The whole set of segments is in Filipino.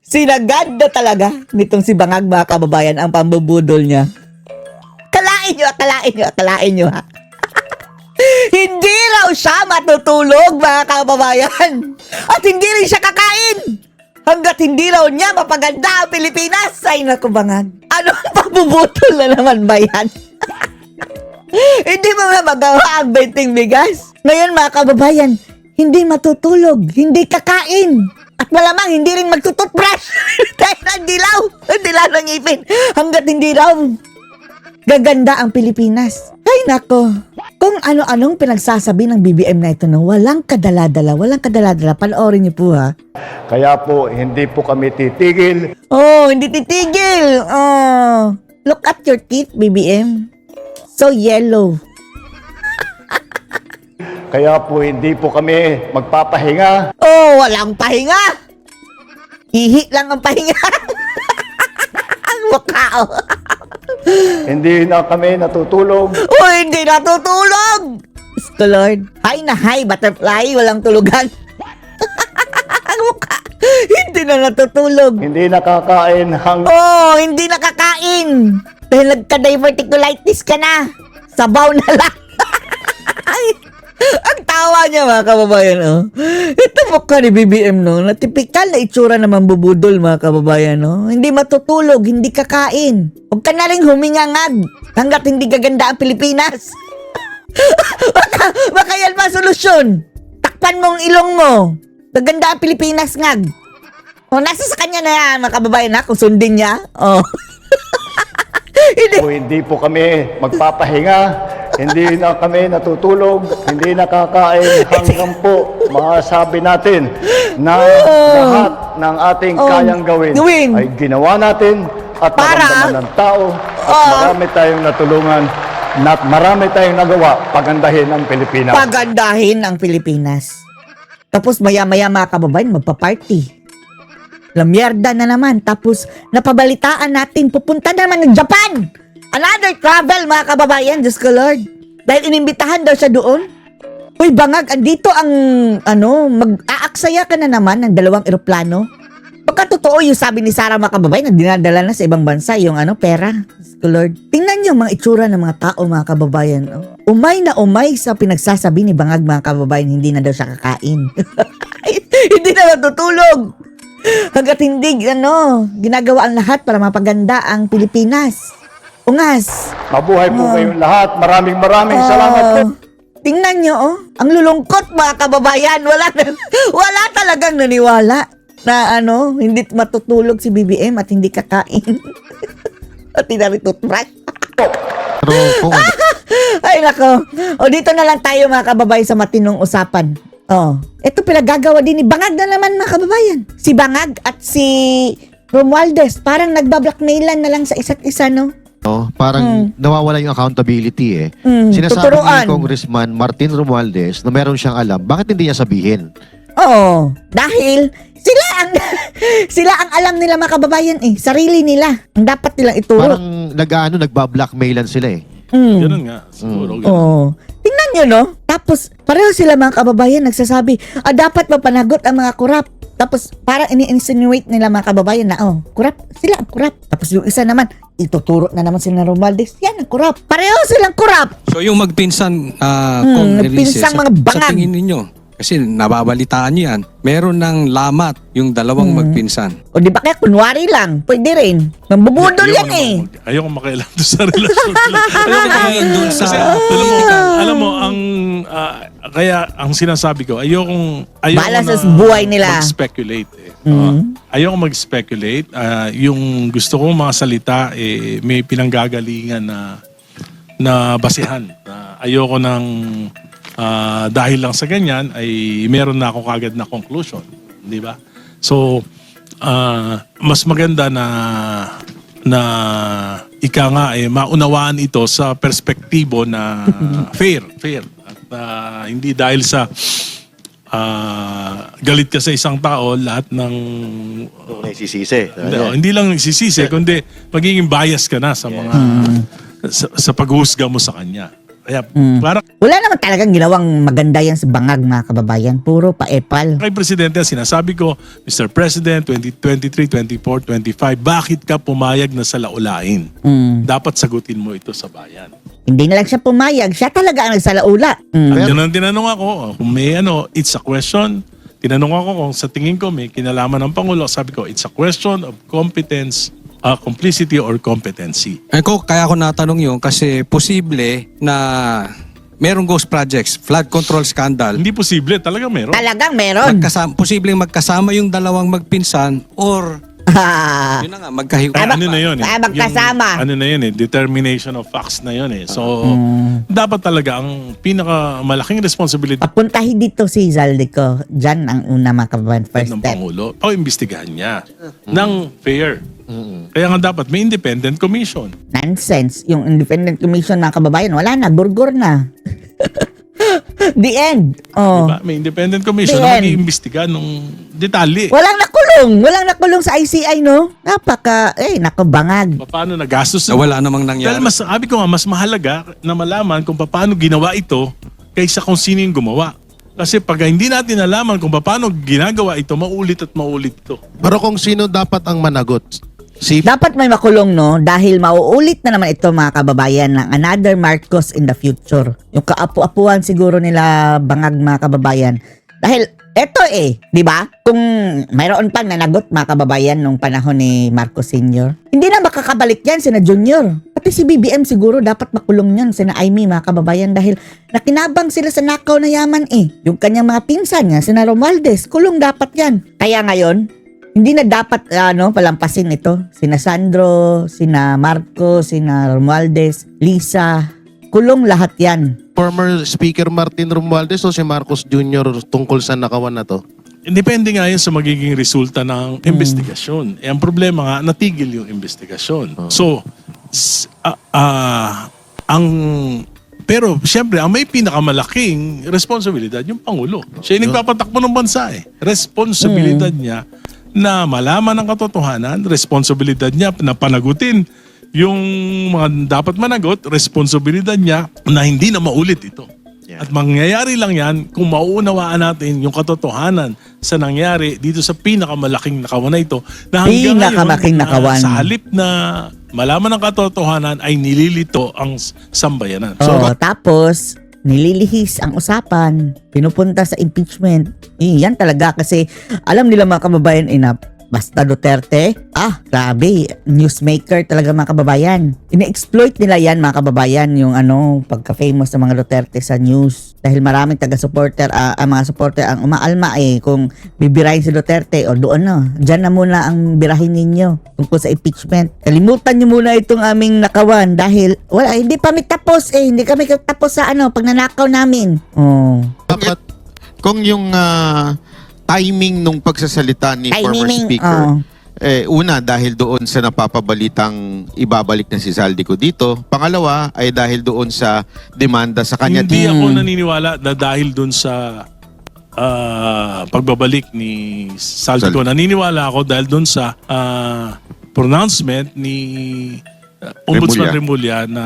Sinagad na talaga nitong si Bangag, mga kababayan, ang pambubudol niya. Akalain nyo ha. Hindi raw siya matutulog, mga kababayan. At hindi rin siya kakain. Hanggat hindi raw niya mapaganda ang Pilipinas. Ay naku, Bangag. Anong pambubudol na naman ba yan? Hindi mo na magawa ang benting bigas. Ngayon, mga kababayan, hindi matutulog, hindi kakain. At malamang hindi rin magtututbrush. Dahil ang dilaw ng ngipin. Hanggat hindi raw gaganda ang Pilipinas. Ay nako. Kung ano-anong pinagsasabi ng BBM na ito, no, walang kadala-dala. Panoorin niyo po ha. Kaya po, hindi po kami titigil. Oh, hindi titigil. Oh. Look at your teeth, BBM. So yellow. Kaya po, hindi po kami magpapahinga. Oh, walang pahinga. Hihi lang ang pahinga. Ang mukha, oh. Hindi na kami natutulog. Oh, hindi natutulog. Gusto, Lord. Hi na hi, butterfly. Walang tulugan. Ang mukha. Hindi na natutulog. Hindi nakakain Oh, hindi nakakain. Dahil nagka-diverticulitis ka na. Sabaw na lang. Ang tawa niya, mga kababayan, oh. Ito mukha ni BBM, no, na tipikal na itsura na mambubudol, mga kababayan, no. Hindi matutulog, hindi kakain. Huwag ka na rin humingangag hanggat hindi gaganda ang Pilipinas. baka yan pa solusyon. Takpan mong ilong mo. Gaganda ang Pilipinas, ngag. O, nasa sa kanya na yan, mga kababayan, ha, kung sundin niya. Oh. Hindi po kami magpapahinga. Hindi na kami natutulog. Hindi nakakain hanggang po masabi natin na lahat ng ating kayang gawin ay ginawa natin at naramdaman ng tao at marami tayong natulungan at marami tayong nagawa pagandahin ang Pilipinas. Pagandahin ang Pilipinas. Tapos maya-maya, mga kababayan, magpa-party. Lamyerda na naman. Tapos napabalitaan natin, pupunta na naman ng Japan. Another travel, mga kababayan. Diyos ko, Lord. Dahil inimbitahan daw siya doon. Uy, Bangag, andito ang, mag-aaksaya ka na naman ng 2 eroplano. Baka totoo yung sabi ni Sarah, mga kababayan, na dinadala na sa ibang bansa yung pera. Diyos ko, Lord. Tingnan niyo mga itsura ng mga tao, mga kababayan. Oh. Umay na umay sa pinagsasabi ni Bangag, mga kababayan, hindi na daw siya kakain. Hindi na matutulog. Hanggat hindi, ginagawa ang lahat para mapaganda ang Pilipinas. Ungas. Mabuhay po kayong lahat. Maraming salamat po. Tingnan nyo, ang lulungkot, mga kababayan. Wala talagang naniwala na hindi matutulog si BBM at hindi kakain. At hindi na rin toothbrush. Ay, nako. O, dito na lang tayo, mga kababayan, sa matinong usapan. Ito pinagagawa din ni Bangag na naman, mga kababayan. Si Bangag at si Romualdez, parang nagbablackmailan na lang sa isa't isa, no? Parang nawawala yung accountability eh. Sinasabi tuturuan ni Congressman Martin Romualdez na meron siyang alam. Bakit hindi niya sabihin? Oo, dahil sila ang alam nila, mga kababayan eh. Sarili nila. Ang dapat nilang ituro. Parang nagbablackmailan sila eh. Ganun nga, siguro. Oo. Tingnan nyo, no? Tapos, pareho sila, mga kababayan, nagsasabi, dapat mapanagot ang mga kurap. Tapos, parang ini-insinuate nila, mga kababayan, na, kurap, sila ang kurap. Tapos yung isa naman, ituturo na naman sila ng Romualdez, yan ang kurap. Pareho silang kurap. So yung magpinsan, magpinsang mga Bangag. sa tingin ninyo, kasi nababalitaan niyo yan, meron ng lamat yung dalawang magpinsan. O di ba kaya kunwari lang, pwede rin. Mambubudol yan eh. Ayoko makialam doon sa relasyon nila. Ayun doon sa Alam mo, kaya ang sinasabi ko, ayoko Bahala sa buhay nila. mag-speculate. Ayoko mag-speculate. Yung gusto kong mga salita, may pinanggagalingan na basihan. Ayoko ng dahil lang sa ganyan ay meron na ako kagad na conclusion, di ba? So mas maganda na ika nga maunawaan ito sa perspektibo na fair at hindi dahil sa galit ka sa isang tao lahat ng Nagsisisi. hindi lang nagsisisi kundi magiging bias ka na sa mga sa paghusga mo sa kanya. Kaya Mm. para Wala naman talagang ginawang maganda yan sa bangag, mga kababayan. Puro paepal. kay Presidente, sinasabi ko, Mr. President, 2023, 24, 25, bakit ka pumayag na salaulain? Mm. Dapat sagutin mo ito sa bayan. Hindi na lang siya pumayag. Siya talaga ang nagsalaula. Mm. At yun ang tinanong ako, kung may it's a question. Tinanong ako kung sa tingin ko may kinalaman ng Pangulo. Sabi ko, it's a question of competence, complicity or competency. Kaya ako natanong yun kasi posible na merong ghost projects, flood control scandal. Hindi posible, talaga meron. Talagang meron. Posibleng magkasama yung dalawang magpinsan or Ah. yun na nga, magkahiwalay. Ay, Ano na yun eh? magkasama. Ano na yun eh? Determination of facts na yun eh. So, dapat talaga ang pinakamalaking responsibility Papuntahin dito si Zaldico. Diyan ang una, mga kababayan. First ng step. Pangulo o imbestigahan niya ng fair. Kaya nga dapat may independent commission. Nonsense. Yung independent commission, mga kababayan, wala na. Burgor na. The end. Oh. Diba? May independent commission The na end. mag-iimbestiga nung detalye. Walang nakulong. Walang nakulong sa ICI, no? Nakabangag. Paano nagastos? Na wala namang nangyari. Dahil sabi ko nga, mas mahalaga na malaman kung paano ginawa ito kaysa kung sino yung gumawa. Kasi pag hindi natin nalaman kung paano ginagawa ito, maulit at maulit ito. Pero kung sino dapat ang managot? Si Dapat may makulong, no? Dahil mauulit na naman ito, mga kababayan, ng another Marcos in the future. Yung kaapu-apuan siguro nila bangag, mga kababayan. Dahil eto di ba? Kung mayroon pang nanagot, mga kababayan, nung panahon ni Marcos Sr., hindi na makakabalik yan, sina Junior. Pati si BBM siguro dapat makulong yan, sina Aimee, mga kababayan, dahil nakinabang sila sa nakaw na yaman Yung kanyang mga pinsan nga, sina Romualdez, kulong dapat yan. Kaya ngayon, hindi na dapat palampasin ito. Sina Sandro, sina Marco, sina Romualdez, Lisa, kulong lahat yan. former Speaker Martin Romualdez o si Marcos Jr. tungkol sa nakawan na to? Depende nga yun sa magiging resulta ng investigasyon. Ang problema nga, natigil yung investigasyon. So, pero siyempre, ang may pinakamalaking responsibilidad yung Pangulo. Siya yung nagpapatakbo ng bansa Responsibilidad niya na malaman ang katotohanan, responsibilidad niya na panagutin yung mga dapat managot, responsibilidad niya na hindi na maulit ito. At mangyayari lang yan kung mauunawaan natin yung katotohanan sa nangyari dito sa pinakamalaking nakawan na ito. Na hanggang Pinakamalaking ngayon, nakawan. sa halip na malaman ang katotohanan ay nililito ang sambayanan. So, Tapos, nililihis ang usapan, pinupunta sa impeachment. Yan talaga kasi alam nila, mga kababayan, basta Duterte, grabe, newsmaker talaga, mga kababayan. Ina-exploit nila yan, mga kababayan, yung pagka-famous ng mga Duterte sa news. Dahil maraming taga-supporter, ang mga supporter ang umaalma kung bibirahin si Duterte, o doon dyan na muna ang birahin ninyo tungkol sa impeachment. Kalimutan nyo muna itong aming nakawan dahil hindi pa kami tapos hindi kami tapos sa pagnanakaw namin. Dapat Kung yung timing nung pagsasalita ni former speaker, una dahil doon sa napapabalitang ibabalik na si Zaldico dito. Pangalawa ay dahil doon sa demanda sa kanya. hindi ako naniniwala na dahil dun sa pagbabalik ni Zaldico. Naniniwala ako dahil dun sa pronouncement ni Ombudsman Remulla na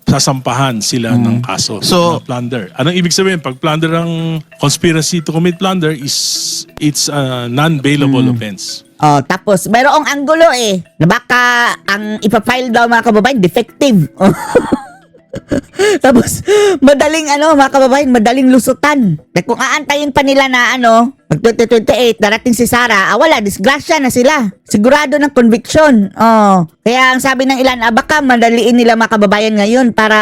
sasampahan sila ng kaso So, na plunder. Anong ibig sabihin? Pag plunder ang conspiracy to commit plunder it's a non-bailable offense. Tapos mayroong anggulo na baka ang ipafile daw, mga kababayan, defective. Tapos madaling mga kababayan, madaling lusutan. Kung aantayin pa nila na pag 2028 darating si Sara, wala, disgrasya na sila. Sigurado ng conviction. Kaya ang sabi ng ilan, baka madaliin nila, mga kababayan, ngayon para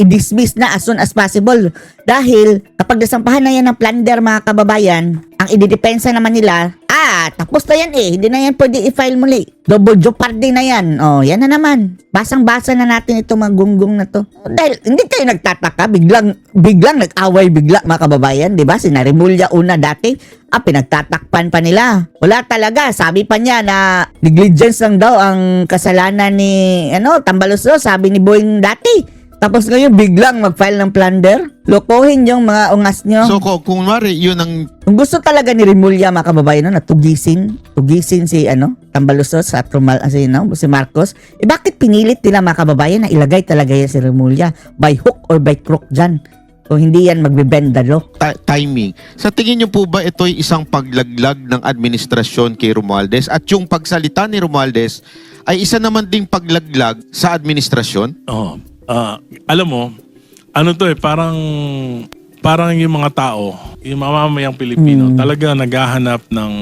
i-dismiss na as soon as possible. Dahil kapag nasampahan na yan ng plunder, mga kababayan, ang ididepensa naman nila, tapos na yan Hindi na yan pwede i-file muli. Double jeopardy na yan. Yan na naman. Basang-basa na natin itong mga gunggong na to. Dahil hindi tayo nagtataka, biglang nag-away bigla, mga kababayan, di ba? Si Remulla una dati, pinagtatakpan pa nila. Wala talaga. Sabi pa niya na negligence lang daw ang kasalanan ni Tambaluslo, sabi ni Boying dati. Tapos ngayon biglang mag-file ng plunder. Lokohin yung mga ungas nyo. So kung mari, yun ang Kung gusto talaga ni Remulla, mga kababayan, no, na tugisin si Tambaluslos at si Marcos, bakit pinilit nila, mga kababayan, na ilagay talaga yan si Remulla by hook or by crook dyan? Kung hindi yan magbibenda law. timing. Sa tingin niyo po ba ito'y isang paglaglag ng administrasyon kay Romualdez at yung pagsalita ni Romualdez ay isa naman ding paglaglag sa administrasyon? Oo. Alam mo, ano to parang yung mga tao, yung mamamayang Pilipino, talaga naghahanap ng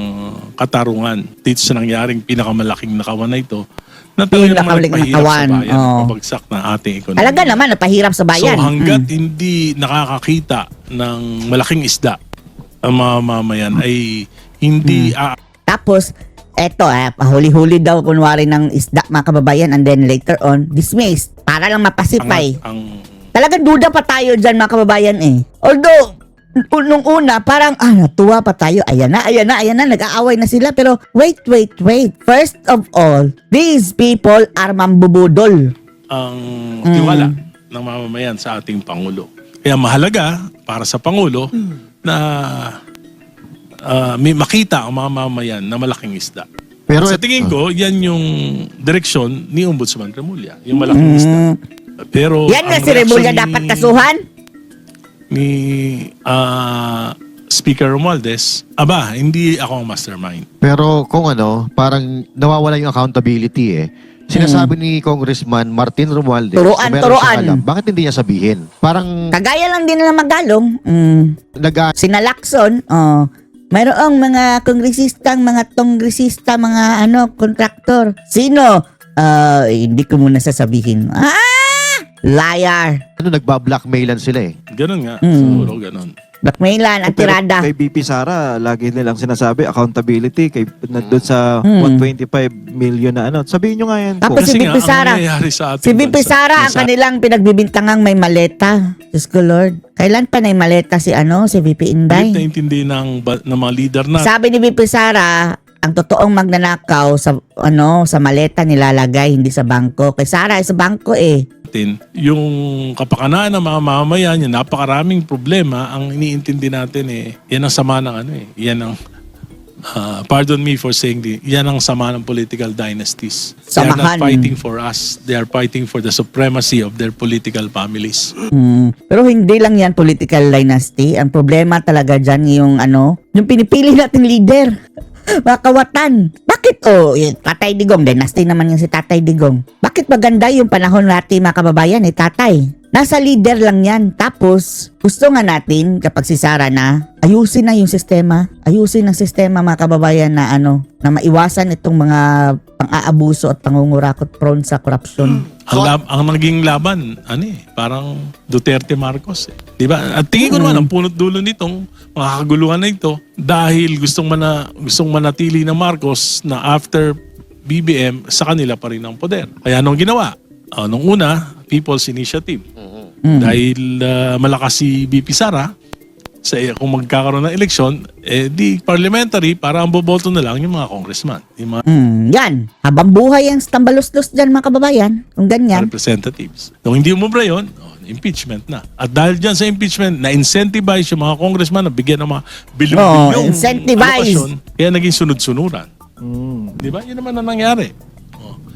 katarungan dito sa nangyaring pinakamalaking nakawan na ito, na talaga naman Pinakamalaking nagpahirap sa nakawan, bayan, oo. pabagsak ng ating ekonomiya. Talaga naman, napahirap sa bayan. So hanggat hindi nakakakita ng malaking isda ang mga mamayan ay hindi Tapos, eto, pahuli-huli daw kunwari ng isda, mga kababayan, and then later on, dismissed. Para lang mapasify. Talagang duda pa tayo dyan, mga kababayan Although, nung una, parang, natuwa pa tayo. Ayan na, nag-aaway na sila. Pero, wait. First of all, these people are mambubudol. ang tiwala ng mamamayan sa ating Pangulo. Kaya mahalaga para sa Pangulo na may makita ang mga mamamayan na malaking isda. Pero Sa tingin ko, yan yung direksyon ni Ombudsman Remulla, yung malaking isda. Pero Yan na ang si Remulla reaksyon dapat kasuhan. ni Speaker Romualdez, hindi ako ang mastermind. Pero kung parang nawawala yung accountability Sinasabi ni Congressman Martin Romualdez, Turuan, kung meron turuan. siyang alam, bakit hindi niya sabihin? Parang Kagaya lang din nila Magalong. Sina Lacson, mayroong mga kongresista, mga kontraktor. Sino? Hindi ko muna sasabihin. Liar. nagbablackmailan sila Ganun nga, siguro ganun. Blackmailan, at tirada. Kay BP Sara, lagi nilang sinasabi, accountability, nandun sa 125 million na Sabihin nyo nga yan po. Tapos si Kasi BP nga, Sara. ang nangyayari sa ating Si BP bansa, Sara, ang kanilang pinagbibintangang may maleta. Diyos ko Lord. Kailan pa na yung maleta si VP Inday? Hindi naintindi ng mga leader na Sabi ni BP Sara, ang totoong magnanakaw sa maleta nilalagay, hindi sa bangko. Kay Sara ay sa bangko yung kapakanan ng mga mamamayan, yung napakaraming problema, ang iniintindi natin yan ang sama ng yan ang pardon me for saying yan ang sama ng political dynasties. They are Samahan. not fighting for us. They are fighting for the supremacy of their political families. Pero hindi lang yan political dynasty. Ang problema talaga dyan yung yung pinipili nating leader. Mga kawatan. Bakit Tatay Digong, dynasty naman yung si Tatay Digong. Bakit maganda yung panahon natin, mga kababayan, Tatay? Nasa leader lang yan. Tapos, gusto nga natin kapag si Sara na ayusin na yung sistema. Ayusin ang sistema, mga kababayan, na na maiwasan itong mga pang-aabuso at pangungurakot prone sa korupsyon. Ang naging laban, parang Duterte Marcos. Di ba? At tingin ko naman, ang punot dulo nitong mga kaguluhan na ito, dahil gustong manatili ng Marcos na after BBM, sa kanila pa rin ang poder. Kaya anong ginawa? Nung una, People's Initiative. Dahil malakas si BP Sara, kung magkakaroon ng eleksyon, di parliamentary, para ang boboto na lang yung mga congressman, yung mga Yan. Habang buhay ang Tambaluslos dyan, mga kababayan. Kung ganyan. representatives. Kung hindi umubra yun, impeachment na. At dahil dyan sa impeachment, na-incentivize yung mga congressman na bigyan ng mga bilyong-bilyong incentivize. alokasyon, kaya naging sunod-sunuran. Di ba? Yun naman ang nangyari.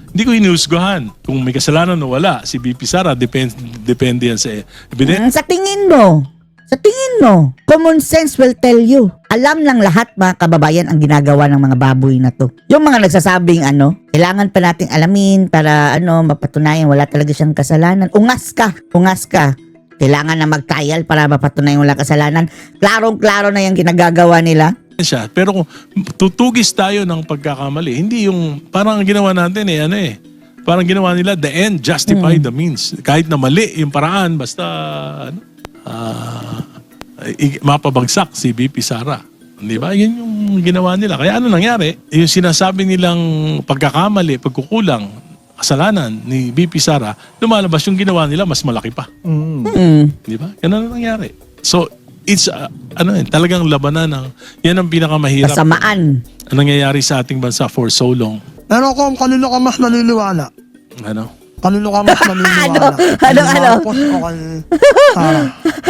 Hindi ko hinusgahan kung may kasalanan o wala. Si BP Sara, depende yan sa evidence. Sa tingin mo, common sense will tell you. Alam ng lahat, mga kababayan, ang ginagawa ng mga baboy na to. Yung mga nagsasabing kailangan pa nating alamin para mapatunayan wala talaga siyang kasalanan. Ungas ka. Kailangan na mag-trial para mapatunayan wala kasalanan. Klarong-klaro na yung ginagagawa nila. Siya. Pero kung tutugis tayo ng pagkakamali, hindi yung parang ginawa natin parang ginawa nila the end justify the means. Kahit na mali yung paraan, basta mapabagsak si BP Sara. Di ba? Yun yung ginawa nila. Kaya nangyari? Yung sinasabi nilang pagkakamali, pagkukulang, kasalanan ni BP Sara, lumalabas yung ginawa nila mas malaki pa. Di ba? Ganun ang nangyari. So, it's talagang labanan yan ang pinakamahirap. Kasamaan. Ang nangyayari sa ating bansa for so long. Pero kung kanino ka mas naniniwala? Kanino ka mas naniniwala? Ano? Marcos o kay Sara?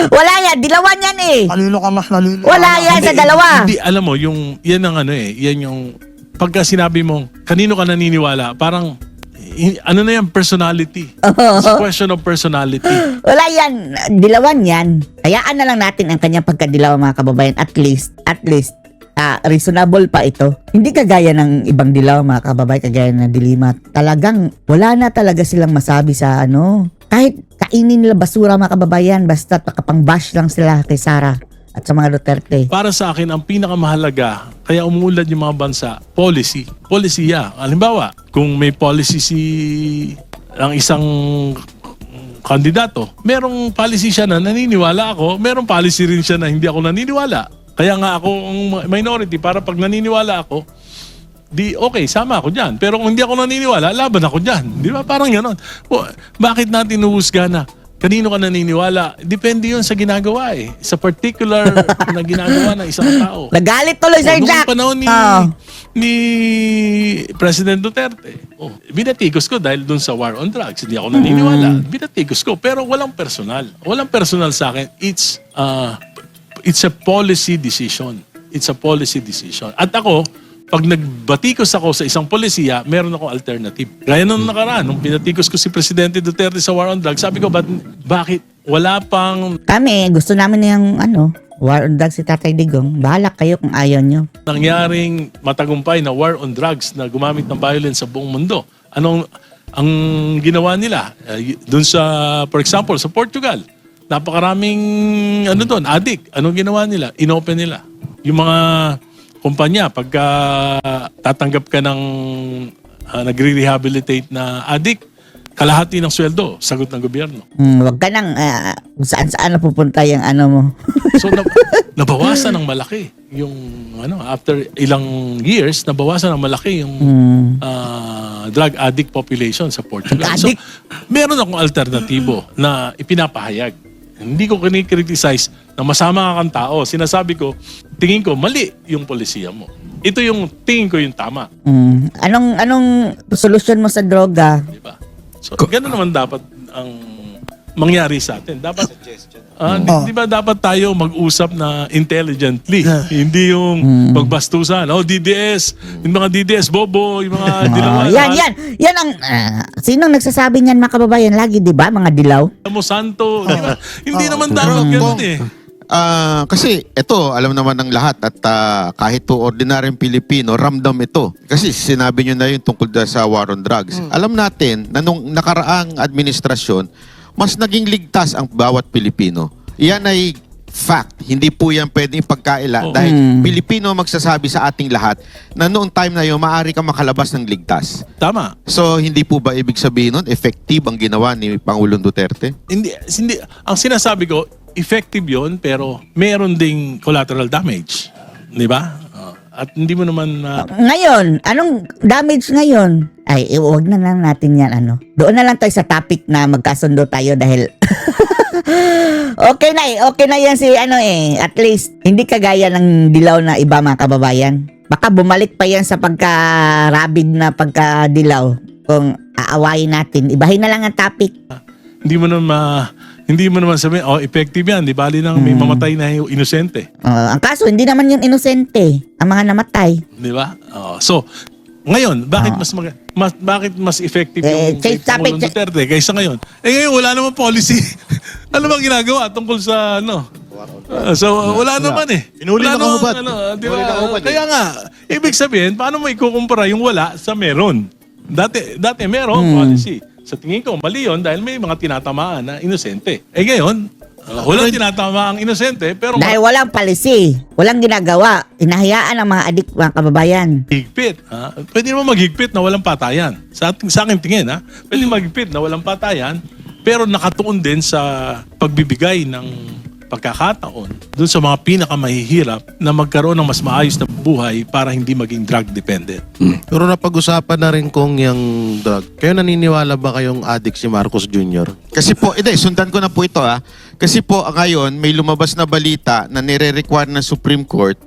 Wala yan, dilawan yan eh. Kanino ka mas naniniwala? Wala yan sa dalawa. Hindi, alam mo, yan ang yan yung, pagka sinabi mo, kanino ka naniniwala, parang, ano na yan, personality. It's a question of personality. Wala yan, dilawan yan. Hayaan na lang natin ang kanyang pagkadilaw mga kababayan. At least, reasonable pa ito. Hindi kagaya ng ibang dilaw mga kababayan, kagaya ng Dilimat. Talagang wala na talaga silang masabi sa kahit kainin nila basura mga kababayan, basta makapang-bash lang sila kay Sara at sa mga Duterte. Para sa akin, ang pinakamahalaga, kaya umuulad yung mga bansa, policy. Policy, yeah. Halimbawa, kung may policy ang isang kandidato, merong policy siya na naniniwala ako, merong policy rin siya na hindi ako naniniwala. Kaya nga ako ang minority, para pag naniniwala ako, di okay, sama ako dyan. Pero kung hindi ako naniniwala, laban ako dyan. Di ba? Parang gano'n. Bakit natin nuhusga na? Kanino ka naniniwala? Depende yun sa ginagawa eh. Sa particular na ginagawa ng isang tao. Nagalit tuloy, Sir Jack. Noong panahon ni President Duterte, binatikos ko dahil dun sa war on drugs. Hindi ako naniniwala. Binatikos ko. Pero walang personal. Walang personal sa akin. It's a policy decision. It's a policy decision. At ako, pag nagbatikos ako sa isang polisiya, meron akong alternative. Gaya nung nakaraan, nung pinatikos ko si Presidente Duterte sa war on drugs, sabi ko, bakit wala pang Kami, gusto namin yung war on drugs si Tatay Digong. Bahala kayo kung ayaw nyo. nangyaring matagumpay na war on drugs na gumamit ng violence sa buong mundo? Ang ginawa nila? Dun sa, for example, sa Portugal, napakaraming addict. Anong ginawa nila? Inopen nila. Yung mga kumpanya, pagka tatanggap ka ng nagre-rehabilitate na addict, kalahati ng sweldo, sagot ng gobyerno. Wag ka nang saan-saan na pupunta yung mo. So, nabawasan ng malaki. Yung, after ilang years, nabawasan ng malaki yung drug addict population sa Portugal. So, meron akong alternatibo na ipinapahayag. Hindi ko kinikriticize na masama ka kang tao. Sinasabi ko, tingin ko, mali yung polisiya mo. Ito yung tingin ko yung tama. Anong solusyon mo sa droga? Diba? So, gano'n naman dapat ang mangyari sa atin. Dapat, di ba dapat tayo mag-usap na intelligently? Hindi yung pagbastusan. DDS, yung mga DDS, bobo, yung mga dilawan. Yan ang, sinong nagsasabi niyan mga kababayan lagi, di ba? Mga dilaw? Mo santo, di ba? Hindi naman dapat ganun eh. Kasi ito, alam naman ng lahat at kahit po ordinaryong Pilipino, ramdam ito. Kasi sinabi nyo na yun tungkol sa war on drugs. Alam natin na nung nakaraang administrasyon, mas naging ligtas ang bawat Pilipino. Yan ay fact. Hindi po yan pwedeng pagkaila dahil Pilipino magsasabi sa ating lahat na noong time na yun, maaari ka makalabas ng ligtas. Tama. So, hindi po ba ibig sabihin nun, effective ang ginawa ni Pangulong Duterte? Hindi. Ang sinasabi ko, effective yon pero meron ding collateral damage. Di ba? At hindi mo naman... Ngayon, anong damage ngayon? Ay, huwag na lang natin yan, Doon na lang tayo sa topic na magkasundo tayo dahil... okay na yan si At least, hindi kagaya ng dilaw na iba mga kababayan. Baka bumalik pa yan sa pagka-rabid na pagka-dilaw. Kung aawayin natin, ibahin na lang ang topic. Hindi mo naman sabihin, effective yan. Di bali nang may mamatay na yung inosente. Ang kaso, hindi naman yung inosente. Ang mga namatay. Di ba? So, ngayon, bakit mas effective yung kay Pangulong Duterte kaysa ngayon? Ngayon, wala naman policy. Ano bang ginagawa tungkol sa so, wala naman eh. Pinuli na kahubad. Di ba? Kaya nga, ibig sabihin, paano mo ikukumpara yung wala sa meron? Dati meron policy. Sa tingin ko, mali yun dahil may mga tinatamaan na inosente. Ngayon, walang tinatamaang inosente, pero... Dahil walang policy, walang ginagawa, inahayaan ang mga adik, mga kababayan. Higpit. Pwede naman maghigpit na walang patayan. Sa aking tingin, pwede maghigpit na walang patayan, pero nakatuon din sa pagbibigay ng pagkakataon dun sa mga pinakamahihirap na magkaroon ng mas maayos na buhay para hindi maging drug dependent. Pero napag-usapan na rin kung yung drug. Kayo naniniwala ba kayong addict si Marcos Jr.? Kasi po, sundan ko na po ito Kasi po ngayon may lumabas na balita na nire-require ng Supreme Court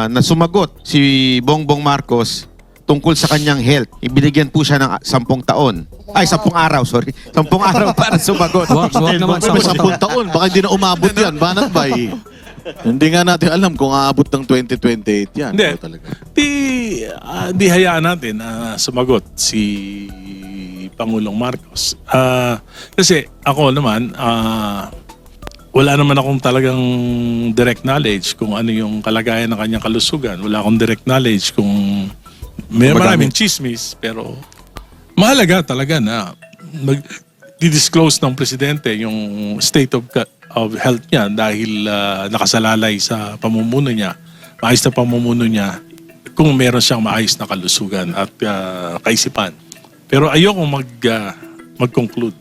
na sumagot si Bongbong Marcos tungkol sa kanyang health. Ibinigyan po siya ng 10 taon. Ay, 10 araw, sorry. 10 araw para sumagot. Wag naman sa May 10 taon, baka hindi na umabot yan. Banat ba Hindi nga natin alam kung aabot ng 2028 yan. Hindi. Oo, talaga. Di hayaan natin na sumagot si Pangulong Marcos. Kasi ako naman, wala naman akong talagang direct knowledge kung ano yung kalagayan ng kanyang kalusugan. Wala akong direct knowledge kung may maraming chismis, pero mahalaga talaga na mag-disclose ng presidente yung state of health niya dahil nakasalalay sa pamumuno niya, maayos na pamumuno niya, kung meron siyang maayos na kalusugan at kaisipan. Pero ayoko mag-conclude.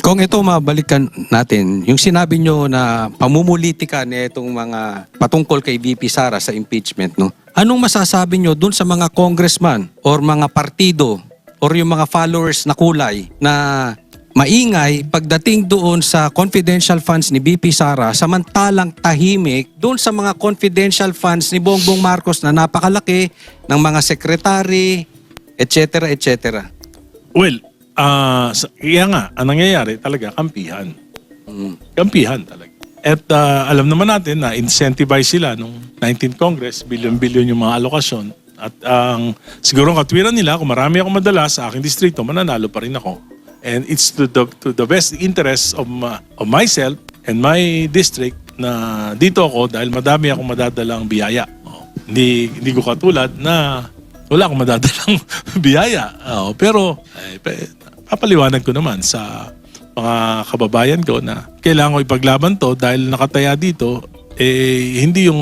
Kung ito mabalikan natin, yung sinabi nyo na pamumulitika na itong mga patungkol kay VP Sara sa impeachment, no? Anong masasabi nyo dun sa mga congressman or mga partido or yung mga followers na kulay na maingay pagdating doon sa confidential funds ni VP Sara samantalang tahimik doon sa mga confidential funds ni Bongbong Marcos na napakalaki ng mga sekretary, etc. etc. Well, kaya nga, ang nangyayari talaga, kampihan. Kampihan talaga. At alam naman natin na incentivize sila nung 19th Congress, bilyon-bilyon yung mga alokasyon. At siguro ang katwiran nila, kung marami akong madala sa aking distrito, mananalo pa rin ako. And it's to the best interest of myself and my district na dito ako dahil madami akong madadalang biyaya. Hindi ko katulad na wala akong madadalang biyaya. Pero papaliwanag ko naman sa mga kababayan ko na kailangan ko ipaglaban to dahil nakataya dito, hindi yung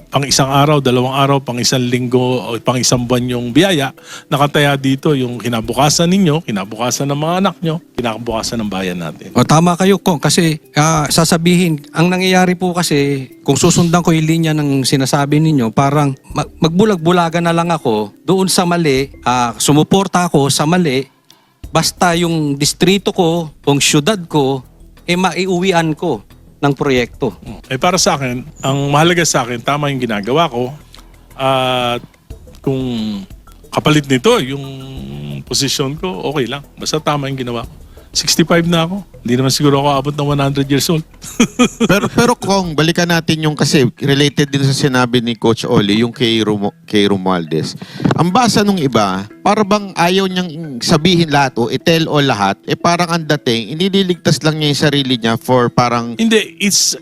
pang isang araw, 2 araw, pang isang linggo, o pang isang buwan yung biyaya. Nakataya dito yung kinabukasan ninyo, kinabukasan ng mga anak nyo, kinabukasan ng bayan natin. O tama kayo, Kong, kasi sasabihin, ang nangyayari po kasi, kung susundan ko yung linya ng sinasabi ninyo, parang magbulag-bulagan na lang ako doon sa mali, sumuporta ako sa mali, basta yung distrito ko, yung syudad ko, maiuwian ko ng proyekto. Para sa akin, ang mahalaga sa akin, tama yung ginagawa ko. At kung kapalit nito, yung posisyon ko, okay lang. Basta tama yung ginawa ko. 65 na ako. Hindi naman siguro ako abot ng 100 years old. pero Kong, balikan natin yung kasi related din sa sinabi ni Coach Oli, yung kay Romualdez. Ang basa nung iba, para bang ayaw niyang sabihin lahat o i-tell all lahat, parang ang dating, iniligtas lang niya yung sarili niya for parang... Hindi, it's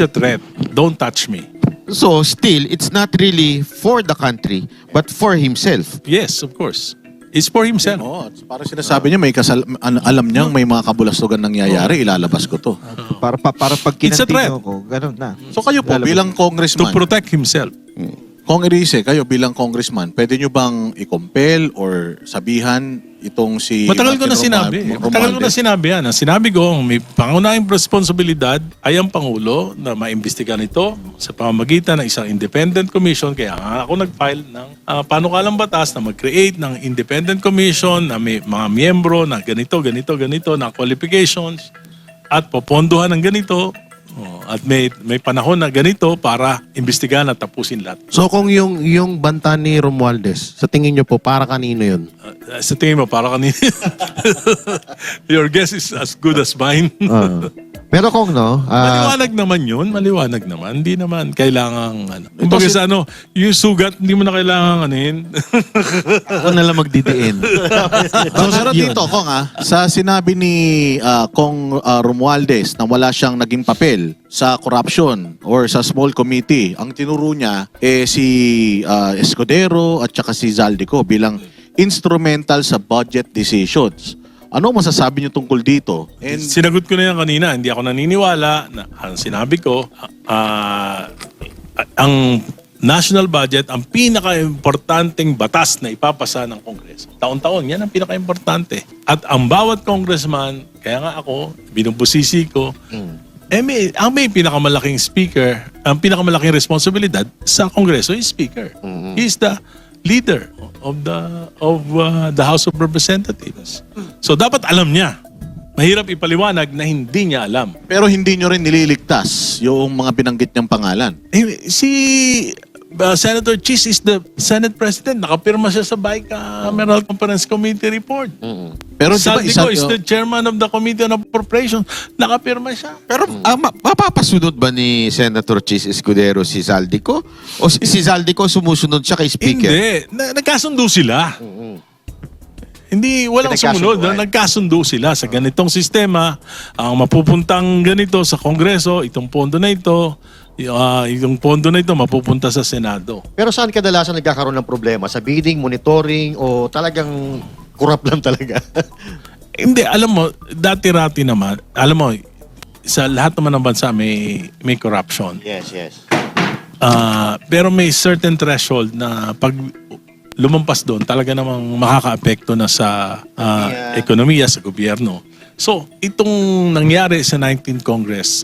a threat. Don't touch me. So, still, it's not really for the country, but for himself. Yes, of course. It's for himself. Oo, parang sinasabi niya, alam niyang may mga kabulastugan nangyayari, ilalabas ko to. Para pag It's a threat. kinantino ko, ganun na. So kayo po, bilang To congressman, protect himself. Kong Erice, kayo bilang congressman, pwede nyo bang i-compel or sabihan itong si... Matagal ko na Martin sinabi. Romualdez? Matagal ko na sinabi yan. Ang sinabi ko, may pangunahing responsibilidad ay ang Pangulo na maimbestigahan ito sa pamamagitan ng isang independent commission. Kaya nga ako nag-file ng panukalang batas na mag-create ng independent commission na may mga miyembro na ganito, na qualifications at popondohan ng ganito. At may panahon na ganito para imbestigahan at tapusin lahat. So kung yung banta ni Romualdez, sa tingin nyo po, para kanino yun? Sa tingin mo, para kanina. Your guess is as good as mine. Pero Kong, no? Maliwanag naman yun. Maliwanag naman. Hindi naman kailangan... Kumbaga sa yung sugat, hindi mo na kailangan anin. Ako na lang magdidiin. Pero dito, Kong, sa sinabi ni Kong Romualdez na wala siyang naging papel sa corruption or sa small committee, ang tinuro niya si Escudero at saka si Zaldico bilang instrumental sa budget decisions. Ano masasabi niyo tungkol dito? And Sinagot ko na yan kanina. Hindi ako naniniwala na ang sinabi ko, ang national budget, ang pinaka-importanting batas na ipapasa ng Kongreso. Taon-taon, yan ang pinaka-importante. At ang bawat congressman, kaya nga ako, binubusisi ko, ang may pinakamalaking speaker, ang pinakamalaking responsibilidad sa Kongreso is speaker. He's the leader of the House of Representatives. So dapat alam niya. Mahirap ipaliwanag na hindi niya alam. pero hindi nyo rin nililigtas yung mga binanggit niyang pangalan. Si Senator Cheese is the Senate President. Nakapirma siya sa Bicameral Conference Committee report. Pero di ba Saldico is the chairman of the Committee on Appropriations. Nakapirma siya. Pero mapapasunod ba ni Senator Chis Escudero si Zaldico? O si Zaldico sumusunod siya kay Speaker? Hindi. Nagkasundo sila. Hindi, walang sumunod. Nagkasundo sila sa ganitong sistema. Ang mapupuntang ganito sa Kongreso, itong pondo na ito, yung pondo na ito mapupunta sa Senado. Pero saan kadalasan nagkakaroon ng problema? Sa bidding, monitoring, o talagang kurap lang talaga? Hindi, alam mo, dati-rati naman, alam mo, sa lahat naman ng bansa may corruption. Yes. Pero may certain threshold na pag lumampas doon, talaga namang makaka-apekto na sa ekonomiya, sa gobyerno. So, itong nangyari sa 19th Congress,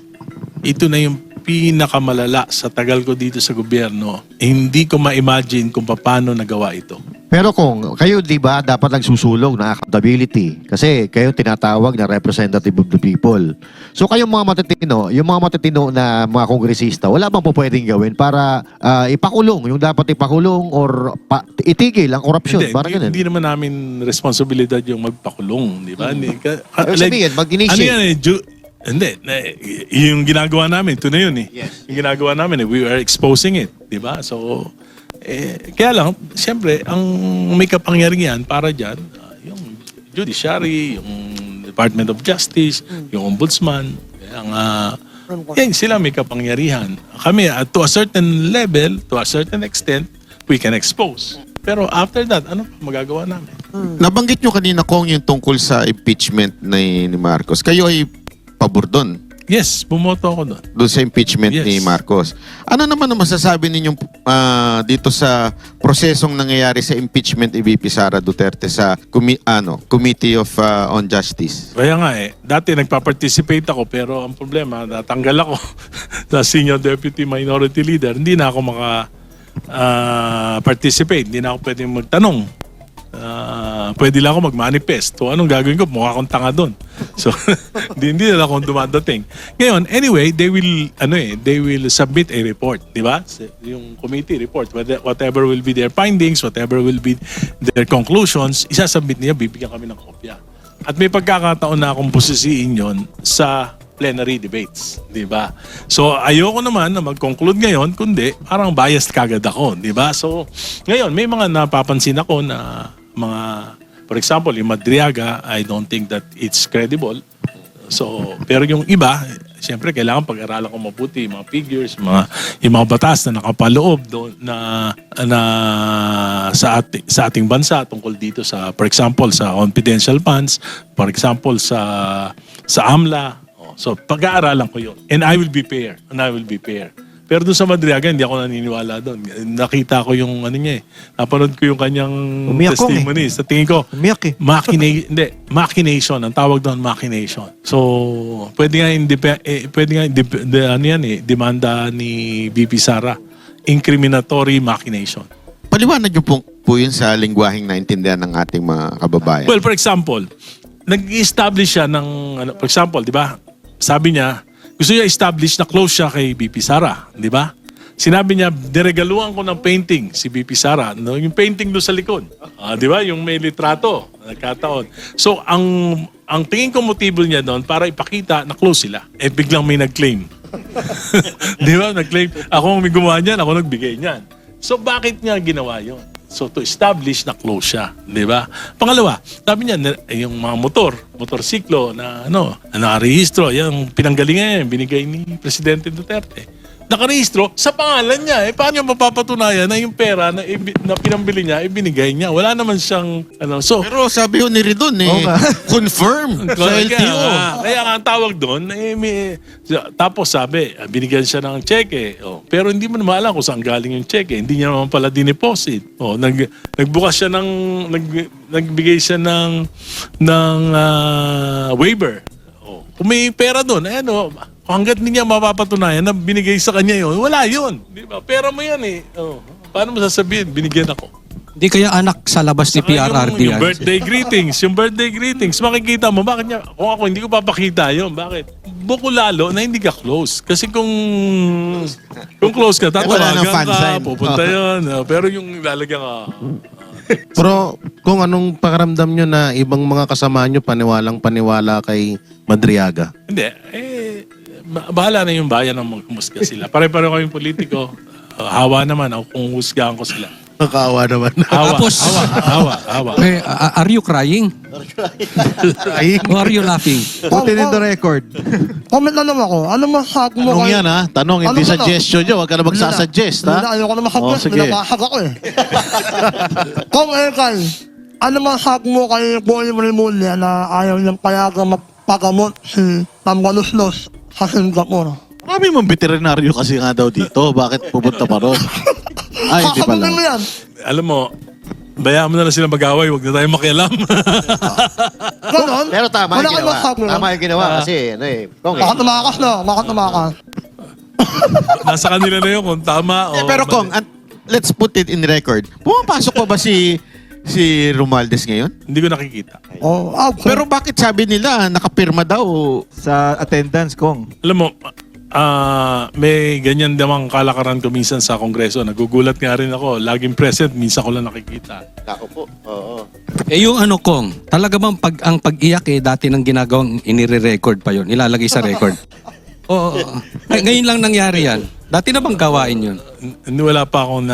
ito na yung pinakamalala sa tagal ko dito sa gobyerno. Hindi ko ma-imagine kung paano nagawa ito. Pero kung kayo, di ba, dapat nagsusulong na accountability? Kasi kayo tinatawag na representative of the people. So kayong mga matitino, yung mga matitino na mga kongresista, wala bang po pwedeng gawin para ipakulong, yung dapat ipakulong or itigil ang korupsyon? Parang ganun. Hindi naman namin responsibilidad yung magpakulong, di ba? Ibig sabihin, mag-initiate. Ano yan hindi. Yung ginagawa namin, ito na yun eh. Yes. Yung ginagawa namin, we are exposing it. Di ba? So, kaya lang, siyempre, ang may kapangyarihan para dyan, yung judiciary, yung Department of Justice, yung Ombudsman, yan sila may kapangyarihan. Kami, to a certain level, to a certain extent, we can expose. Pero after that, ano magagawa namin? Nabanggit nyo kanina kung yung tungkol sa impeachment ni Marcos. Kayo ay pabor doon. Yes, bumoto ako doon. Doon sa impeachment ni Marcos. Ano naman ang masasabi ninyong dito sa prosesong nangyayari sa impeachment ni VP Sara Duterte sa Committee of on Justice? Kaya nga dati nagpa-participate ako pero ang problema, natanggal ako sa Senior Deputy Minority Leader. Hindi na ako participate. Hindi na ako pwedeng magtanong. Pwede lang ako mag-manifest. So anong gagawin ko? Mukha akong tanga doon. So hindi na ako dumadating. Ngayon, anyway, they will submit a report, di ba? Yung committee report, whatever will be their findings, whatever will be their conclusions, isasubmit niya, bibigyan kami ng kopya. At may pagkakataon na akong pusisiin yon sa plenary debates, di ba? So ayoko naman na mag-conclude ngayon, kundi parang biased kagad ako, di ba? So ngayon, may mga napapansin ako na mga, for example, yung Madriaga, I don't think that it's credible. So, pero yung iba, siyempre kailangan pag-aralan ko mabuti yung mga figures, yung mga batas na nakapaloob doon na sa ating bansa tungkol dito sa, for example, sa confidential funds, for example, sa AMLA. So, pag-aaralan ko yun. And I will be fair. Pero doon sa Madriaga, hindi ako naniniwala doon. Nakita ko yung napanood ko yung kanyang testimony. Sa tingin ko, machination. Ang tawag doon, machination. So, pwede nga demanda ni VP Sara. Incriminatory machination. Paliwanag niyo po yun sa lingwaheng naintindihan ng ating mga kababayan. Well, for example, nag-establish siya ng, for example, di ba? Sabi niya, gusto niya establish na close siya kay BP Sara, di ba? Sinabi niya, diregaluhan ko ng painting si BP Sara. No? Yung painting doon sa likod. Di ba? Yung may litrato. Nagkataon. So, ang tingin ko motibo niya doon para ipakita na close sila. Biglang may nag-claim. Di ba? Nag-claim. Ako ang may gumawa niyan, ako nagbigay niyan. So, bakit niya ginawa yon? So, to establish na close siya. Di ba? Pangalawa, sabi niya, yung mga motorsiklo na nakarehistro, yung pinanggalingan yan, binigay ni Presidente Duterte. Nakarehistro sa pangalan niya. Paano niya mapapatunayan na yung pera na pinambili niya, ibinigay niya? Wala naman siyang, Pero sabi ko ni Ridon confirm sa LTO. Kaya nga ang tawag doon, tapos sabi, binigyan siya ng cheque. Pero hindi mo naman alam kung saan galing yung cheque. Hindi niya naman pala dineposit. Nagbukas siya nagbigay siya ng waiver. Kung may pera doon, hanggat hindi niya mapapatunayan na binigay sa kanya yun, wala yun. Di ba? Pera mo yan Paano mo sasabihin, binigyan ako? Di kaya anak sa labas ni Saka PRRD yung yan. birthday greetings, makikita mo, bakit niya, kung ako hindi ko papakita yun, bakit? Buko lalo na hindi ka close. Kasi kung close ka, Wala nang tatawagan fan ka, sign. pupunta yun. Pero yung lalagyan ka, Pero kung anong pakiramdam nyo na ibang mga kasama nyo paniwalang paniwala kay Madriaga? hindi, bahala na yung bayan ang maghumusga sila. Pare-pareho kaming politiko, hawa naman ako kung husgahan ko sila. Nakaawa naman. Hawa, Tapos- hawa. Eh, are you crying? Or are you laughing? Put it in the record. Comment na naman ako. Ano masasabi mo Tanong yan ha? Tanong, hindi Ano ba to? suggestion nyo. Huwag ka na magsasuggest Hindi na, ha? ayoko na Oh, makasuggest. sige. Binabahag ako eh. Kung Ekal, ano masasabi mo kay Boy Remulla na ayaw niyang payagang magpagamot si Tambaluslos sa Singapore? Marami mong veterinaryo kasi nga daw dito. Bakit pupunta pa ron? Ay, hindi pala. Sasagutin mo yan. Alam mo, bayaan mo na lang sila mag-away, huwag na tayo makialam. Ganon? Pero tama Wala yung kang ginawa. masasabi mo. Tama yung ginawa kasi, ano eh. Kung Bakit tumakas na? Bakit tumakas? Nasa kanila na yun kung tama o Pero mali. Kong, let's put it in record. Pumapasok pa ba si Romualdez ngayon? Hindi ko nakikita. Oh, Pero bakit sabi nila nakapirma daw? Sa attendance, Kong. Alam mo, may ganyan namang kalakaran ko minsan sa Kongreso. Nagugulat nga rin ako. Laging present, minsan ko lang nakikita. Ako po. Oo. Eh yung ano Kong, talaga bang ang pag-iyak dati nang ginagawang inire-record pa yon, ilalagay sa record? Oo. Ngayon lang nangyari yan. Dati na bang gawain yun? Hindi wala pa akong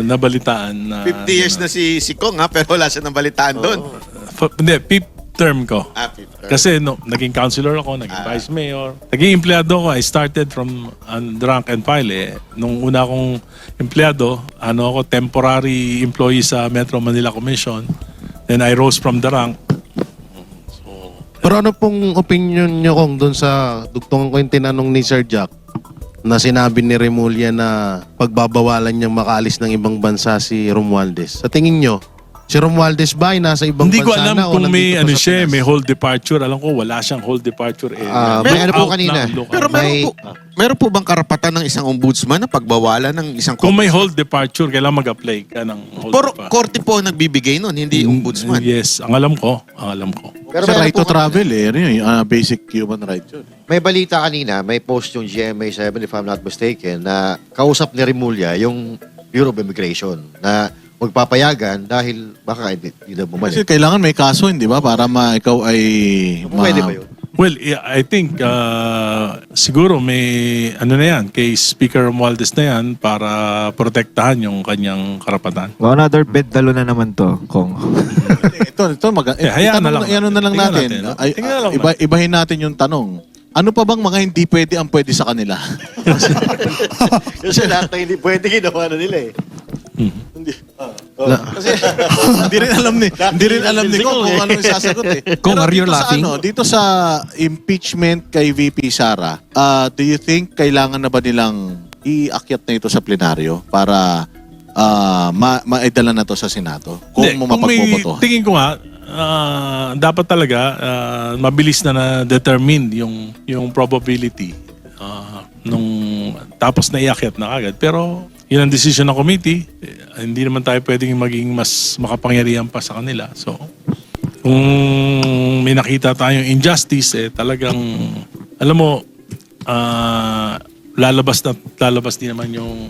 nabalitaan na... 50 years na si Kong ha, pero wala siya ng balitaan doon. Hindi, fifth term ko. Fifth term. Kasi naging councilor ako, naging vice mayor. Naging empleyado ako. I started from rank and file eh. Nung una akong empleyado, ako, temporary employee sa Metro Manila Commission. Then I rose from the rank. Pero ano pong opinion nyo kung doon sa dugtungan ko yung tinanong ni Sir Jack na sinabi ni Remulla na pagbabawalan niyang makaalis ng ibang bansa si Romualdez? Sa tingin nyo, si Romualdez ba ay nasa ibang Hindi ko bansa alam na o kung may nandito pa sa siya, Pinas? may hold departure. Alam ko wala siyang hold departure area. may ano po Out kanina. na ang local. Pero May- meron po bang karapatan ng isang ombudsman na pagbawalan ng isang Kung may hold departure, kailangan mag-apply ka ng hold Pero departure. korte po ang nagbibigay nun, hindi ombudsman. Yes, ang alam ko. Pero Sa meron right po to travel eh. Ano yun, basic human right yun. May balita kanina, may post yung GMA7 if I'm not mistaken na kausap ni Remulla yung Bureau of Immigration na magpapayagan dahil baka hindi daw Kasi bumalik. kailangan may kaso, hindi ba? Para ikaw ay... Pwede ba yun? Well, yeah, I think siguro may ano na yan, kay Speaker Romualdez na yan para protektahan yung kanyang karapatan. Another bedalo na naman to, Kong. ito hayaan na lang. Ano na lang Tingnan natin. natin, no? Ay, Tingnan na lang ibahin natin yung tanong. Ano pa bang mga hindi pwede ang pwede sa kanila? Kasi lahat na hindi pwede ginawa na nila eh. Kasi hindi rin alam ni Kong kung ano yung sasagot eh. Kung Pero are you dito sa laughing? dito sa impeachment kay VP Sara, do you think kailangan na ba nilang iakyat na ito sa plenaryo para maidala na to sa Senado? Kung Hindi, kung may, mapagbobotohan. tingin ko nga, dapat talaga mabilis na determine yung probability nung tapos na iakyat na agad. Pero yun ang decision ng committee. Hindi naman tayo pwedeng maging mas makapangyarihan pa sa kanila. So, kung may nakita tayong injustice, talagang, alam mo, lalabas din naman yung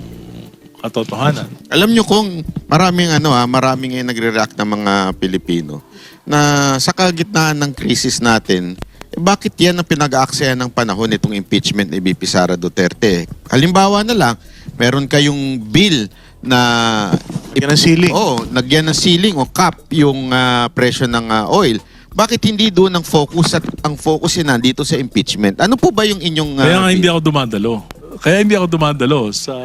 katotohanan. Alam nyo kung maraming maraming nagre-react ng mga Pilipino na sa kagitnaan ng krisis natin, bakit yan ang pinag-aaksayan ng panahon itong impeachment ni VP Sara Duterte? Halimbawa na lang, meron kayong bill na Yan ang ceiling. nagyan ng ceiling o cap yung presyo ng oil. Bakit hindi doon ang focus at ang focus ay nandito sa impeachment? Ano po ba yung inyong Kaya nga hindi bill? ako dumadalo sa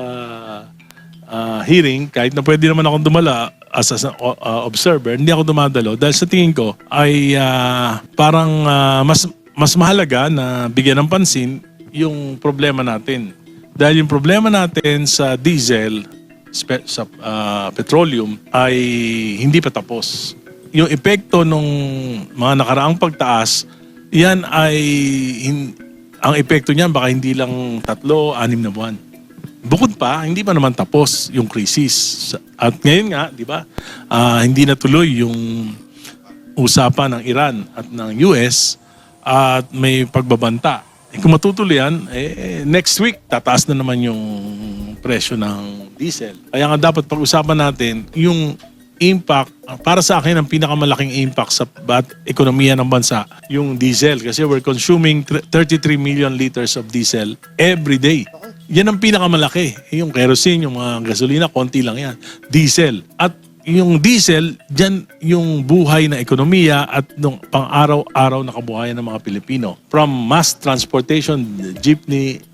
hearing, kahit na pwede naman akong dumala as an observer, hindi ako dumadalo dahil sa tingin ko ay parang mas mahalaga na bigyan ng pansin yung problema natin. Dahil yung problema natin sa diesel, sa petroleum ay hindi pa tapos. Yung epekto nung mga nakaraang pagtaas, yan ay ang epekto niyan baka hindi lang 3-6 na buwan. Bukod pa, hindi pa naman tapos yung krisis. At ngayon nga, di ba, hindi natuloy yung usapan ng Iran at ng US at may pagbabanta. Kung matutuloy yan, next week, tataas na naman yung presyo ng diesel. Kaya nga dapat pag-usapan natin yung impact, para sa akin ang pinakamalaking impact sa ekonomiya ng bansa, yung diesel. Kasi we're consuming 33 million liters of diesel every day. Yan ang pinakamalaki. Yung kerosene, yung mga gasolina, konti lang yan. Diesel. At yung diesel, dyan yung buhay na ekonomiya at nung pang-araw-araw na kabuhayan ng mga Pilipino. From mass transportation, jeepney,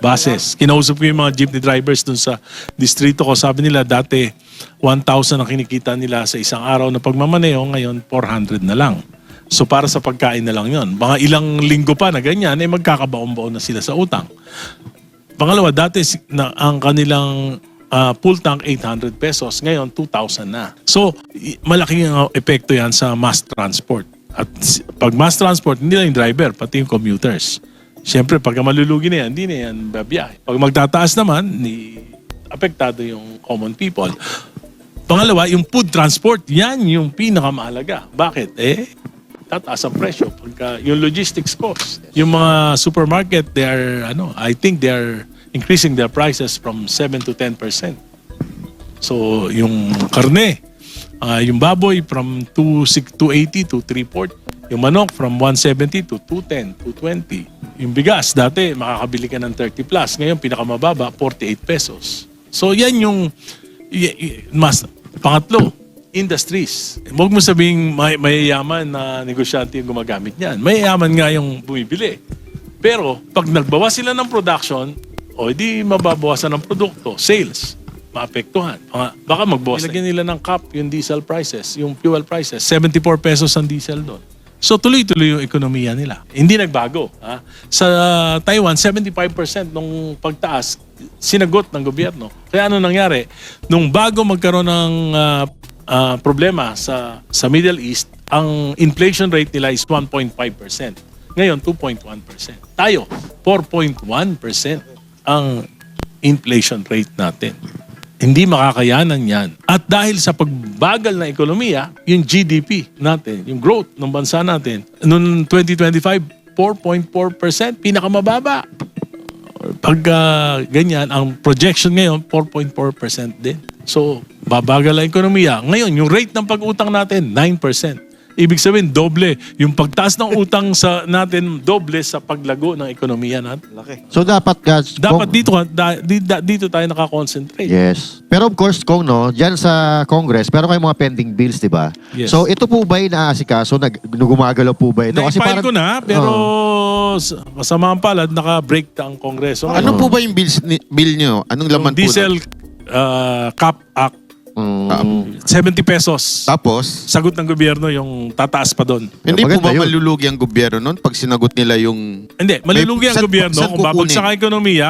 buses. Kinausap ko yung mga jeepney drivers dun sa distrito ko. Sabi nila dati 1,000 ang kinikita nila sa isang araw na pagmamaneo, ngayon 400 na lang. So para sa pagkain na lang yon. Mga ilang linggo pa na ganyan, magkakabaon-baon na sila sa utang. Pangalawa, dati ang kanilang full tank 800 pesos, ngayon 2,000 na. So malaking epekto yan sa mass transport. At pag mass transport, hindi lang yung driver, pati yung commuters. Siyempre, pag malulugi na yan, hindi na yan babiyahe. Pag magtataas naman, apektado yung common people. Pangalawa, yung food transport, yan yung pinakamahalaga. Bakit? Tataas ang presyo. Pagka yung logistics cost. Yung mga supermarket, I think they are increasing their prices from 7 to 10%. So, yung karne, yung baboy from 280 to 340. Yung manok from 170 to 210, 220. Yung bigas, dati makakabili ka ng 30 plus. Ngayon, pinakamababa, 48 pesos. So, yan yung pangatlo, industries. Huwag mo sabihing mayayaman na negosyante yung gumagamit niyan. Mayayaman nga yung bumibili. Pero, pag nagbawas sila ng production, di mababawasan ng produkto, sales, maapektuhan. Baka magbawas. Ilagyan nila ng cap yung diesel prices, yung fuel prices. 74 pesos ang diesel doon. So tuloy-tuloy yung ekonomiya nila. Hindi nagbago. Sa Taiwan, 75% nung pagtaas, sinagot ng gobyerno. Kaya ano nangyari? Nung bago magkaroon ng problema sa Middle East, ang inflation rate nila is 1.5%. Ngayon, 2.1%. Tayo, 4.1% ang inflation rate natin. Hindi makakayanan yan. At dahil sa pagbagal ng ekonomiya, yung GDP natin, yung growth ng bansa natin, noong 2025, 4.4%, pinakamababa. Pag ganyan, ang projection ngayon, 4.4% din. So, babagal ang ekonomiya. Ngayon, yung rate ng pag-utang natin, 9%. Ibig sabihin, doble. Yung pagtaas ng utang natin, doble sa paglago ng ekonomiya natin. Laki. So dapat Dito tayo nakakonsentrate. Yes. Pero of course, kung dyan sa Congress, pero kayong mga pending bills, di ba? Yes. So ito po ba yung naaasikaso? Gumagalaw po ba ito? Na-file ko na, pero masama ang palad, naka-break ang Kongreso. Ano po ba yung bill nyo? Anong laman po? Diesel Cap Act. 70 pesos. Tapos, Sagot ng gobyerno yung tataas pa doon. hindi po maganda ba yun. malulugi ang gobyerno nun pag sinagot nila yung... Hindi, malulugi ang Saan- gobyerno saan kung kukunin? babagsak ang ekonomiya,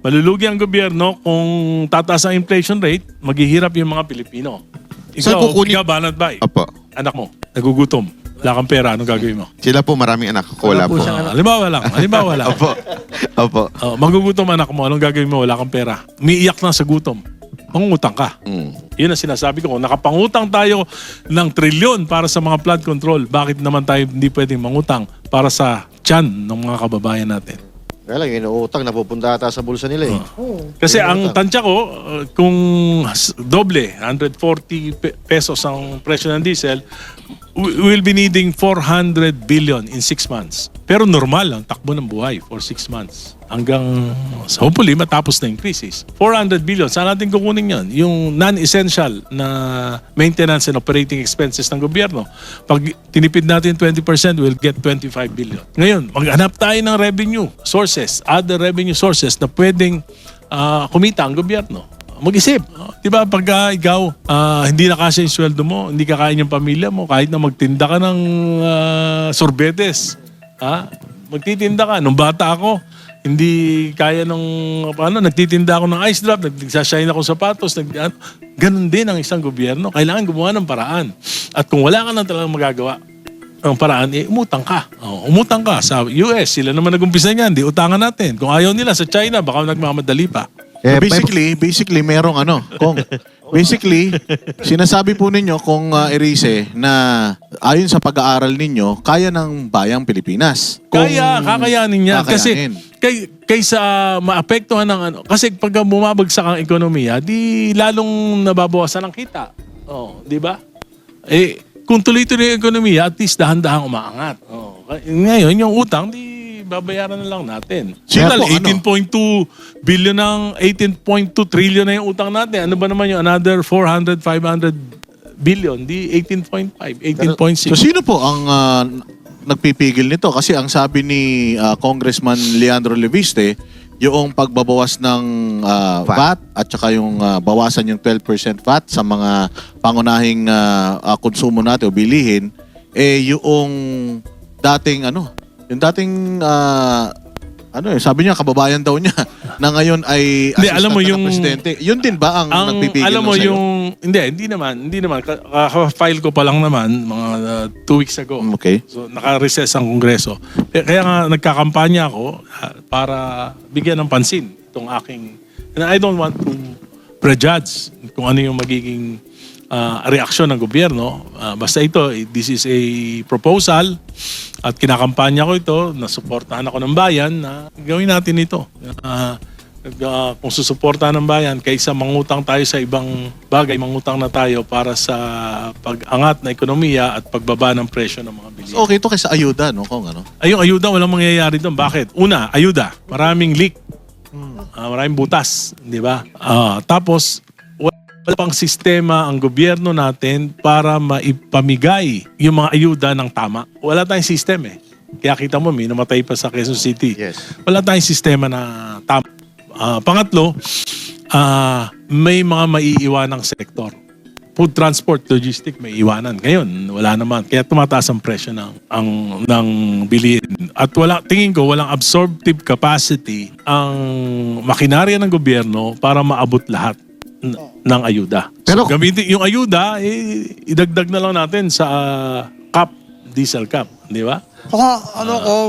malulugi ang gobyerno kung tataas ang inflation rate, maghihirap yung mga Pilipino. Saan kukunin? Ikaw banat bay. Opo. Anak mo, nagugutom. Wala kang pera, anong gagawin mo? Sila po maraming anak. Wala po. Halimbawa lang. Opo. Opo. Magugutom anak mo, anong gagawin mo? Wala kang pera. Umiiyak na sa gutom. Mangungutang ka. Yun ang sinasabi ko. Nakapangutang tayo ng trilyon para sa mga flood control. Bakit naman tayo hindi pwedeng mangutang para sa tiyan ng mga kababayan natin? Kaya lang, inuutang, napupunta ata sa bulsa nila eh. Kasi ang tansya ko, kung doble, 140 pesos ang presyo ng diesel, we will be needing 400 billion in 6 months. Pero normal ang takbo ng buhay for 6 months. Hanggang, hopefully, matapos na yung crisis. 400 billion, saan natin kukunin yon? Yung non-essential na maintenance and operating expenses ng gobyerno. Pag tinipid natin 20%, we'll get 25 billion. Ngayon, maghanap tayo ng revenue sources, other revenue sources na pwedeng kumita ang gobyerno. Mag-isip. Di ba pag ikaw hindi na kasya yung sweldo mo, hindi kakain yung pamilya mo, kahit na magtinda ka ng sorbetes, magtitinda ka. Nung bata ako, hindi kaya nagtitinda ako ng ice drop, nagsashine ako sapatos, ganun din ang isang gobyerno. Kailangan gumawa ng paraan. At kung wala ka na talagang magagawa ang paraan, umutang ka. Umutang ka sa US. Sila naman nag-umpisa niyan, di utangan natin. Kung ayaw nila sa China, baka nagmamadali pa. Eh, Basically, merong basically, sinasabi po ninyo kung Erice na ayon sa pag-aaral ninyo, kaya ng bayang Pilipinas. Kakayanin niya. Kakayanin. Kasi kaysa maapektuhan ng kasi pag bumabagsak ang ekonomiya, di lalong nababawasan ang kita. Oh, di ba? Kung tuloy-tuloy ang ekonomiya, at least dahan-dahan umaangat. Oh, ngayon, yung utang, di babayaran na lang natin. Kaya po, 18.2 billion ng 18.2 trillion na yung utang natin. Ano ba naman yung another 400, 500 billion? Di 18.5, 18.6. So sino po ang nagpipigil nito? Kasi ang sabi ni Congressman Leandro Leviste, yung pagbabawas ng VAT at saka yung bawasan yung 12% VAT sa mga pangunahing konsumo natin o bilihin, yung dating sabi niya kababayan daw niya na ngayon ay Hindi, alam mo assistant yung ng presidente. Yun din ba ang nagpipigil alam mo sa'yo? yung hindi naman file ko pa lang naman mga 2 weeks ago. Okay. So naka-recess ang Kongreso. Kaya nga nagkakampanya ako para bigyan ng pansin itong aking, and I don't want to prejudge kung ano yung magiging reaksyon ng gobyerno. Basta ito, this is a proposal at kinakampanya ko ito, nasuportahan ako ng bayan na gawin natin ito. Kung susuportahan ng bayan, kaysa mangutang tayo sa ibang bagay, mangutang na tayo para sa pag-angat na ekonomiya at pagbaba ng presyo ng mga bilihin. So, okay ito kaysa ayuda, no? Kung ano. Ay, yung ayuda, walang mangyayari doon. Bakit? Una, ayuda. Maraming leak. Maraming butas. Di ba? Tapos, wala pang sistema ang gobyerno natin para maipamigay yung mga ayuda ng tama. Wala tayong sistema eh. Kaya kita mo, may namatay pa sa Quezon City. Yes. Wala tayong sistema na tama. Pangatlo, may mga maiiwanang sektor. Food transport, logistic, may iwanan. Ngayon, wala naman. Kaya tumataas ang presyo ng bilihin. At tingin ko, walang absorptive capacity ang makinarya ng gobyerno para maabot lahat ng ayuda. Pero- So, gamitin yung ayuda, idagdag na lang natin sa diesel cap. Di ba? Saka,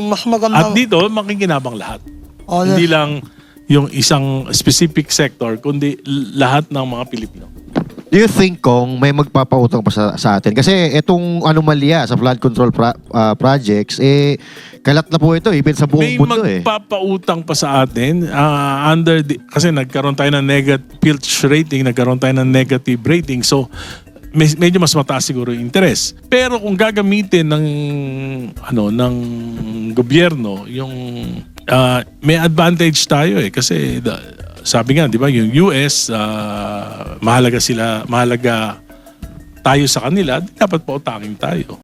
mas maganda. At dito, makikinabang lahat. Oh, yes. Hindi lang yung isang specific sector, kundi lahat ng mga Pilipino. Do you think kung may magpapautang pa sa atin? Kasi itong anomalya sa flood control projects, kalat na po ito even sa buong May mundo magpapautang pa sa atin kasi nagkaroon tayo ng negative Fitch rating, nagkaroon tayo ng negative rating. So, medyo mas mataas siguro yung interest. Pero kung gagamitin ng gobyerno, yung may advantage tayo kasi sabi nga, di ba, yung US, mahalaga tayo sa kanila, dapat pautangin tayo.